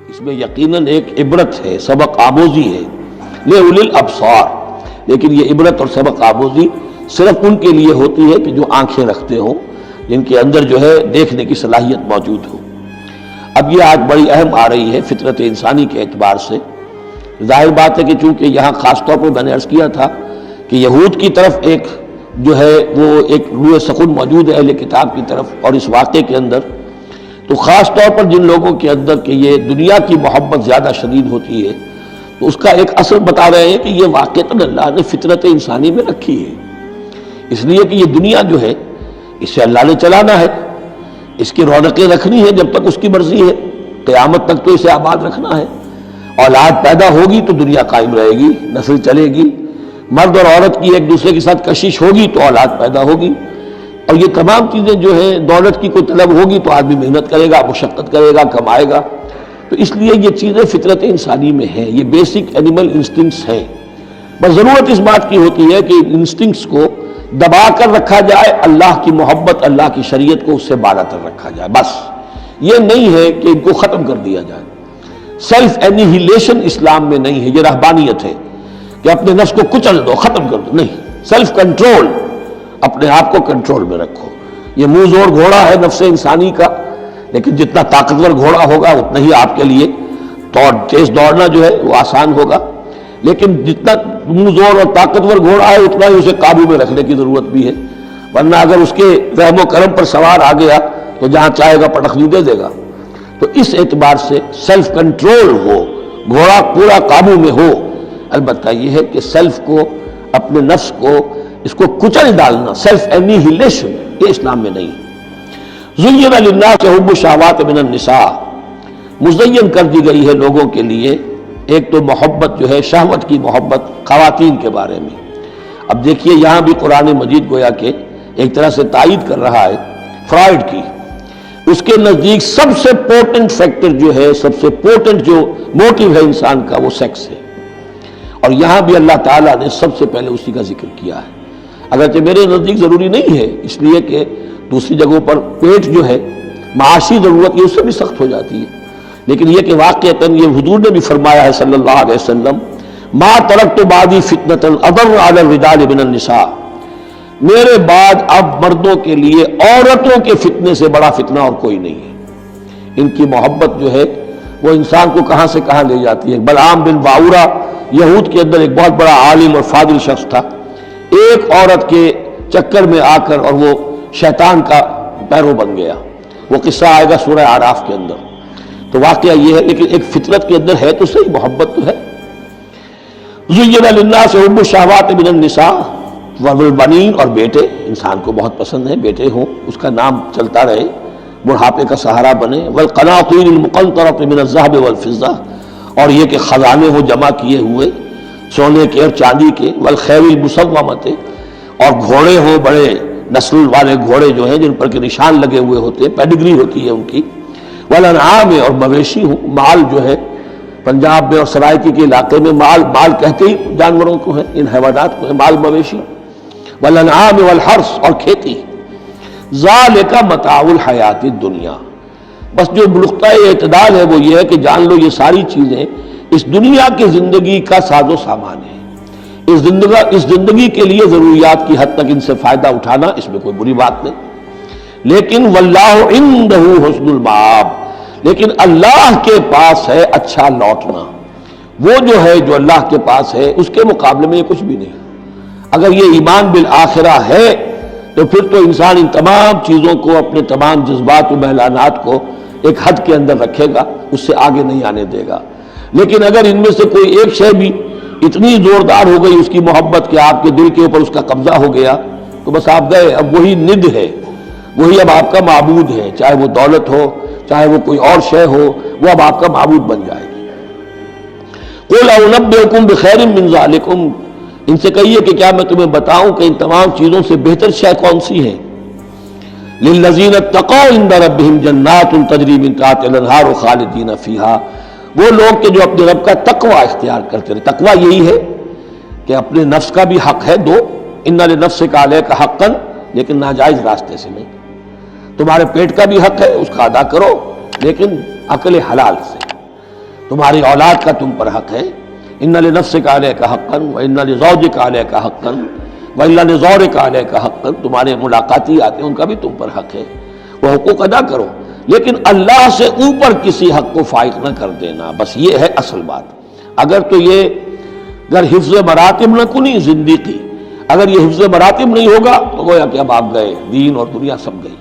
اس میں یقیناً ایک عبرت ہے، سبق آموزی ہے لِأُولِي الْأَبْصَارِ، لیکن یہ عبرت اور سبق آموزی صرف ان کے لیے ہوتی ہے کہ جو آنکھیں رکھتے ہوں، جن کے اندر جو ہے دیکھنے کی صلاحیت موجود ہو۔ اب یہ آج بڑی اہم آ رہی ہے فطرت انسانی کے اعتبار سے۔ ظاہر بات ہے کہ چونکہ یہاں خاص طور پر میں نے عرض کیا تھا کہ یہود کی طرف ایک جو ہے وہ ایک روح سخن موجود ہے اہل کتاب کی طرف، اور اس واقعے کے اندر تو خاص طور پر جن لوگوں کے اندر کہ یہ دنیا کی محبت زیادہ شدید ہوتی ہے، تو اس کا ایک اثر بتا رہے ہیں کہ یہ واقعتاً اللہ نے فطرت انسانی میں رکھی ہے، اس لیے کہ یہ دنیا جو ہے اسے اللہ نے چلانا ہے، اس کی رونقیں رکھنی ہے جب تک اس کی مرضی ہے، قیامت تک تو اسے آباد رکھنا ہے۔ اولاد پیدا ہوگی تو دنیا قائم رہے گی، نسل چلے گی، مرد اور عورت کی ایک دوسرے کے ساتھ کشش ہوگی تو اولاد پیدا ہوگی، اور یہ تمام چیزیں جو ہیں دولت کی کوئی طلب ہوگی تو آدمی محنت کرے گا، مشقت کرے گا، کمائے گا، تو اس لیے یہ چیزیں فطرت انسانی میں ہیں، یہ بیسک اینیمل انسٹنکٹس ہیں۔ بس ضرورت اس بات کی ہوتی ہے کہ انسٹنکٹس کو دبا کر رکھا جائے، اللہ کی محبت، اللہ کی شریعت کو اس سے بالا تر رکھا جائے، بس یہ نہیں ہے کہ ان کو ختم کر دیا جائے۔ سیلف اینیہیلیشن اسلام میں نہیں ہے، یہ رہبانیت ہے کہ اپنے نفس کو کچل دو، ختم کر دو، نہیں، سیلف کنٹرول، اپنے آپ کو کنٹرول میں رکھو۔ یہ منہ زور گھوڑا ہے نفس انسانی کا، لیکن جتنا طاقتور گھوڑا ہوگا اتنا ہی آپ کے لیے تیز دوڑنا جو ہے وہ آسان ہوگا، لیکن جتنا منہ زور اور طاقتور گھوڑا ہے اتنا ہی اسے قابو میں رکھنے کی ضرورت بھی ہے، ورنہ اگر اس کے رحم و کرم پر سوار آ گیا تو جہاں چاہے گا پٹخنی دے دے گا۔ تو اس اعتبار سے سیلف کنٹرول ہو، گھوڑا پورا قابو میں ہو۔ البتہ یہ ہے کہ سیلف کو، اپنے نفس کو، اس کو کچل ڈالنا، سیلف اینیہیلیشن، یہ اسلام میں نہیں۔ زُیِّنَ لِلنَّاسِ حُبُّ الشَّهَوَاتِ مِنَ النِّسَاءِ، مزین کر دی گئی ہے لوگوں کے لیے ایک تو محبت جو ہے، شہوت کی محبت خواتین کے بارے میں۔ اب دیکھیے یہاں بھی قرآن مجید گویا کہ ایک طرح سے تائید کر رہا ہے فرائڈ کی۔ اس کے نزدیک سب سے پورٹنٹ فیکٹر جو ہے، سب سے پورٹنٹ جو موٹیو ہے انسان کا، وہ سیکس ہے، اور یہاں بھی اللہ تعالیٰ نے سب سے پہلے اسی کا ذکر کیا ہے۔ اگرچہ میرے نزدیک ضروری نہیں ہے، اس لیے کہ دوسری جگہوں پر پیٹ جو ہے معاشی ضرورت یہ اس سے بھی سخت ہو جاتی ہے، لیکن یہ کہ واقعتاً یہ حضور نے بھی فرمایا ہے صلی اللہ علیہ وسلم، ما ترکت بعدی فتنة اضر علی الرجال من النساء، میرے بعد اب مردوں کے لیے عورتوں کے فتنے سے بڑا فتنہ اور کوئی نہیں ہے۔ ان کی محبت جو ہے وہ انسان کو کہاں سے کہاں لے جاتی ہے۔ بلعام بن باورا یہود کے اندر ایک بہت بڑا عالم اور فاضل شخص تھا، ایک عورت کے چکر میں آ کر اور وہ شیطان کا پیرو بن گیا، وہ قصہ آئے گا سورہ اعراف کے اندر۔ تو واقعہ یہ ہے، لیکن ایک فطرت کے اندر ہے تو صحیح، محبت تو ہے۔ زُیِّنَ لِلنَّاسِ حُبُّ الشَّهَوَاتِ مِنَ النِّسَاءِ وَالْبَنِينَ، اور بیٹے انسان کو بہت پسند ہے، بیٹے ہوں، اس کا نام چلتا رہے، بڑھاپے کا سہارا بنے۔ وَالْقَنَاطِيرِ الْمُقَنطَرَةِ مِنَ الذَّهَبِ وَالْفِضَّةِ، اور یہ کہ خزانے ہوں جمع کیے ہوئے سونے کے اور چاندی کے۔ وَالْخَيْلِ الْمُسَوَّمَةِ، اور گھوڑے ہوں بڑے نسل والے گھوڑے جو ہیں جن پر کے نشان لگے ہوئے ہوتے ہیں، پیڈگری ہوتی ہے ان کی۔ وَالْأَنْعَامِ، اور مویشی ہوں، مال جو ہے پنجاب میں اور سرائکی کے علاقے میں مال کہتے ہی جانوروں کو ہے، ان حیوانات کو ہے مال مویشی۔ وَالْأَنْعَامِ وَالْحَرْثِ، اور کھیتی۔ ذَلِكَ مَتَاعُ الْحَيَاةِ الدُّنْيَا، بس جو نقطۂ اعتدال ہے وہ یہ ہے کہ جان لو یہ ساری چیزیں اس دنیا کی زندگی کا ساز و سامان ہے، اس زندگی کے لیے ضروریات کی حد تک ان سے فائدہ اٹھانا، اس میں کوئی بری بات نہیں، لیکن واللہ عندہ حسن المآب، لیکن اللہ کے پاس ہے اچھا لوٹنا۔ وہ جو ہے جو اللہ کے پاس ہے اس کے مقابلے میں یہ کچھ بھی نہیں۔ اگر یہ ایمان بالآخرہ ہے تو پھر تو انسان ان تمام چیزوں کو، اپنے تمام جذبات و میلانات کو ایک حد کے اندر رکھے گا، اس سے آگے نہیں آنے دے گا۔ لیکن اگر ان میں سے کوئی ایک شے بھی اتنی زوردار ہو گئی اس کی محبت کہ آپ کے دل کے اوپر اس کا قبضہ ہو گیا تو بس آپ گئے، اب وہی ند ہے، وہی اب آپ کا معبود ہے، چاہے وہ دولت ہو، چاہے وہ کوئی اور شے ہو، وہ اب آپ کا معبود بن جائے گی۔ قُلْ أَنَبِّئُكُم بِخَيْرٍ مِّن ذَلِكُمْ، ان سے کہیے کہ کیا میں تمہیں بتاؤں کہ ان تمام چیزوں سے بہتر شے کون سی ہے؟ لِلَّذِينَ اتَّقَوْا عِندَ رَبِّهِمْ جَنَّاتٌ تَجْرِی مِن تَحْتِهَا الْأَنْہَارُ خَالِدِینَ فِیہَا، وہ لوگ کہ جو اپنے رب کا تقوی اختیار کرتے رہے۔ تقوی یہی ہے کہ اپنے نفس کا بھی حق ہے دو، اِنَّ لِنَفْسِکَ عَلَیکَ حَقًّا، لیکن ناجائز راستے سے نہیں۔ تمہارے پیٹ کا بھی حق ہے، اس کا ادا کرو، لیکن عقل حلال سے۔ تمہاری اولاد کا تم پر حق ہے، ان لنفسک علیک حقا وان لزوجک علیک حقا وان لزورک علیک حقا، تمہارے ملاقاتی آتے ہیں ان کا بھی تم پر حق ہے، وہ حقوق ادا کرو، لیکن اللہ سے اوپر کسی حق کو فائق نہ کر دینا، بس یہ ہے اصل بات۔ اگر تو یہ اگر حفظ مراتب نہ کنی زندگی، اگر یہ حفظ مراتب نہیں ہوگا تو گویا کہ اب آپ گئے، دین اور دنیا سب گئی۔